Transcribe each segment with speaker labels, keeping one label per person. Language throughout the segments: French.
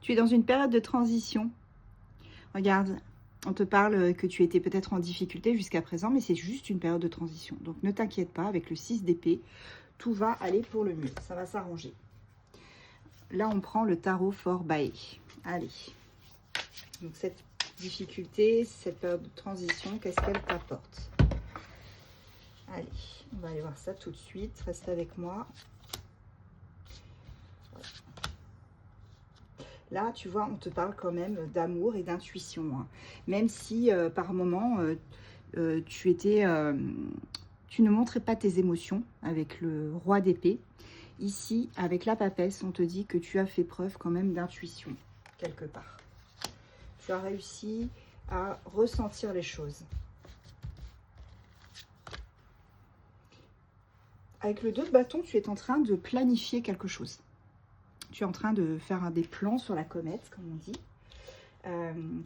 Speaker 1: Tu es dans une période de transition. Regarde, on te parle que tu étais peut-être en difficulté jusqu'à présent, mais c'est juste une période de transition. Donc ne t'inquiète pas, avec le 6 d'épée, tout va aller pour le mieux. Ça va s'arranger. Là, on prend le tarot for Bae. Allez. Donc cette difficulté, cette période de transition, qu'est-ce qu'elle t'apporte? Allez, on va aller voir ça tout de suite. Reste avec moi. Là, tu vois, on te parle quand même d'amour et d'intuition. Hein. Même si, par moment, tu ne montrais pas tes émotions avec le roi d'épée. Ici, avec la papesse, on te dit que tu as fait preuve quand même d'intuition, quelque part. Tu as réussi à ressentir les choses. Avec le 2 de bâton, tu es en train de planifier quelque chose. Tu es en train de faire des plans sur la comète, comme on dit.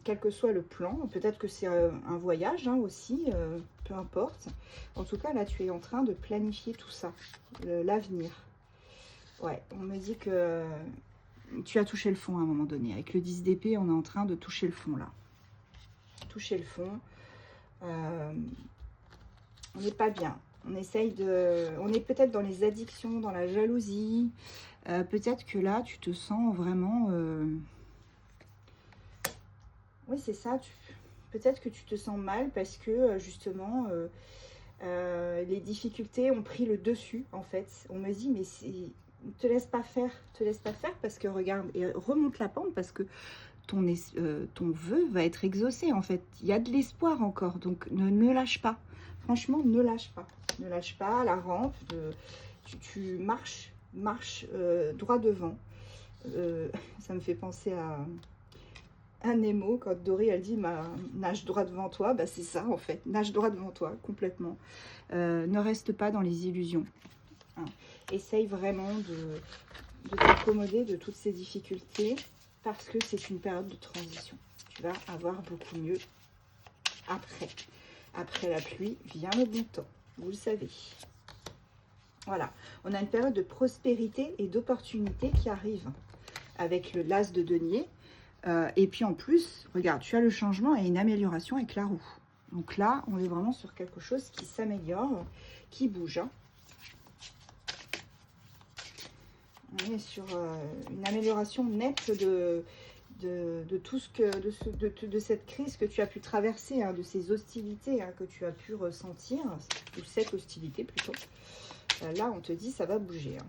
Speaker 1: Quel que soit le plan, peut-être que c'est un voyage hein, aussi, peu importe. En tout cas, là, tu es en train de planifier tout ça, l'avenir. Ouais, on me dit que tu as touché le fond à un moment donné. Avec le 10 d'épée, on est en train de toucher le fond, là. Toucher le fond. On n'est pas bien. On essaye de... On est peut-être dans les addictions, dans la jalousie. Peut-être que là, tu te sens vraiment... Oui, c'est ça. Peut-être que tu te sens mal parce que, justement, les difficultés ont pris le dessus, en fait. On me dit, mais ne te laisse pas faire. Te laisse pas faire parce que, regarde, et remonte la pente parce que ton vœu va être exaucé, en fait. Il y a de l'espoir encore, donc ne lâche pas. Franchement, ne lâche pas. Ne lâche pas la rampe. Tu marches droit devant. Ça me fait penser à un Nemo, quand Dory, elle dit nage droit devant toi, bah, c'est ça, en fait. Nage droit devant toi, complètement. Ne reste pas dans les illusions. Hein. Essaye vraiment de t'accommoder de toutes ces difficultés parce que c'est une période de transition. Tu vas avoir beaucoup mieux après. Après la pluie vient le bon temps, vous le savez. Voilà, on a une période de prospérité et d'opportunité qui arrive avec le l'as de denier. Et puis en plus, regarde, tu as le changement et une amélioration avec la roue. Donc là, on est vraiment sur quelque chose qui s'améliore, qui bouge. Hein. On est sur une amélioration nette de tout ce que de cette crise que tu as pu traverser, hein, de ces hostilités hein, que tu as pu ressentir, ou cette hostilité plutôt. Là, on te dit ça va bouger. Hein.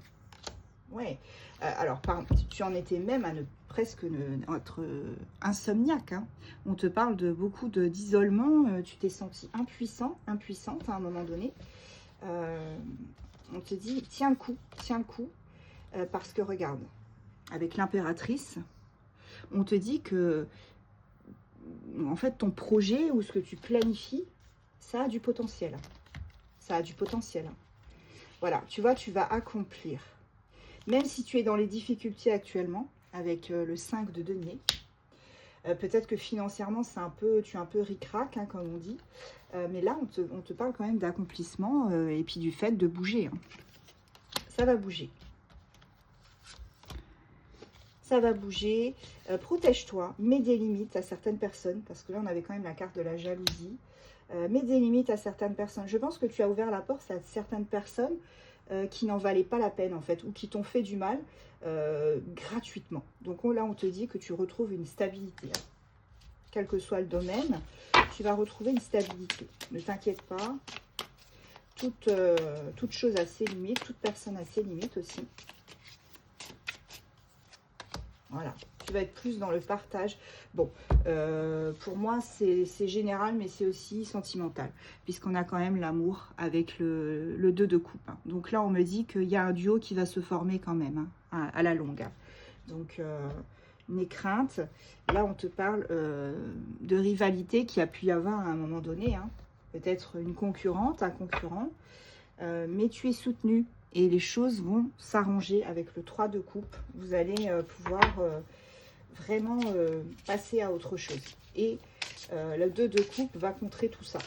Speaker 1: Ouais. Alors, tu en étais même à presque être insomniaque. Hein. On te parle de beaucoup d'isolement. Tu t'es senti impuissante à un moment donné. On te dit tiens le coup, parce que regarde, avec l'impératrice, on te dit que en fait ton projet ou ce que tu planifies, ça a du potentiel. Ça a du potentiel. Voilà, tu vois, tu vas accomplir. Même si tu es dans les difficultés actuellement, avec le 5 de denier, peut-être que financièrement, tu es un peu ric-rac, hein, comme on dit. Mais là, on te parle quand même d'accomplissement et puis du fait de bouger. Hein. Ça va bouger. Ça va bouger. Protège-toi, mets des limites à certaines personnes, parce que là, on avait quand même la carte de la jalousie. Mets des limites à certaines personnes. Je pense que tu as ouvert la porte à certaines personnes qui n'en valaient pas la peine, en fait, ou qui t'ont fait du mal gratuitement. Donc là, on te dit que tu retrouves une stabilité. Hein. Quel que soit le domaine, tu vas retrouver une stabilité. Ne t'inquiète pas. Toute chose a ses limites, toute personne a ses limites aussi. Voilà, tu vas être plus dans le partage. Bon, pour moi, c'est général, mais c'est aussi sentimental, puisqu'on a quand même l'amour avec le 2 de coupe. Hein. Donc là, on me dit qu'il y a un duo qui va se former quand même, hein, à la longue. Hein. Donc, n'aie crainte. Là, on te parle de rivalité qui a pu y avoir à un moment donné. Hein. Peut-être une concurrente, un concurrent. Mais tu es soutenu. Et les choses vont s'arranger avec le 3 de coupe. Vous allez pouvoir vraiment passer à autre chose. Et le 2 de coupe va contrer tout ça.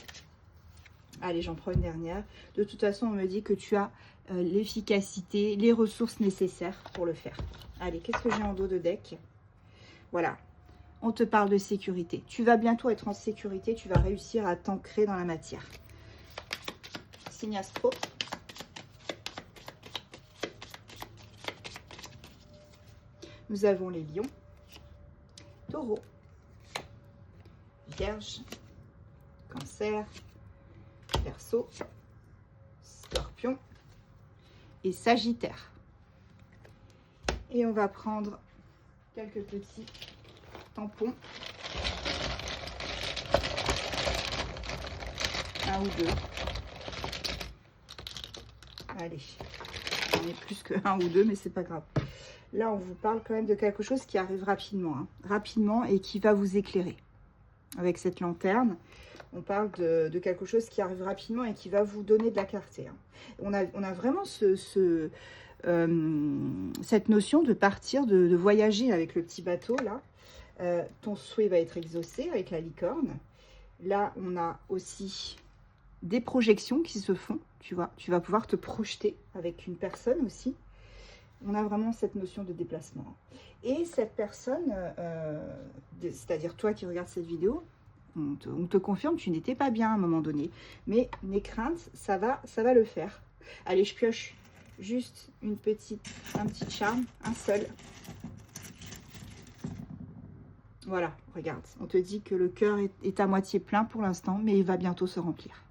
Speaker 1: Allez, j'en prends une dernière. De toute façon, on me dit que tu as l'efficacité, les ressources nécessaires pour le faire. Allez, qu'est-ce que j'ai en dos de deck? Voilà. On te parle de sécurité. Tu vas bientôt être en sécurité. Tu vas réussir à t'ancrer dans la matière. Signe astro. Nous avons les lions, taureaux, vierge, cancer, verseau, scorpion et sagittaire. Et on va prendre quelques petits tampons. Un ou deux. Allez, on est plus que un ou deux, mais c'est pas grave. Là, on vous parle quand même de quelque chose qui arrive rapidement, hein, rapidement et qui va vous éclairer. Avec cette lanterne, on parle de quelque chose qui arrive rapidement et qui va vous donner de la clarté. Hein. On a vraiment cette notion de partir, de voyager avec le petit bateau, là. Ton souhait va être exaucé avec la licorne. Là, on a aussi des projections qui se font, tu vois. Tu vas pouvoir te projeter avec une personne aussi. On a vraiment cette notion de déplacement. Et cette personne, c'est-à-dire toi qui regardes cette vidéo, on te confirme que tu n'étais pas bien à un moment donné. Mais n'aie crainte, ça va le faire. Allez, je pioche juste un petit charme, un seul. Voilà, regarde. On te dit que le cœur est à moitié plein pour l'instant, mais il va bientôt se remplir.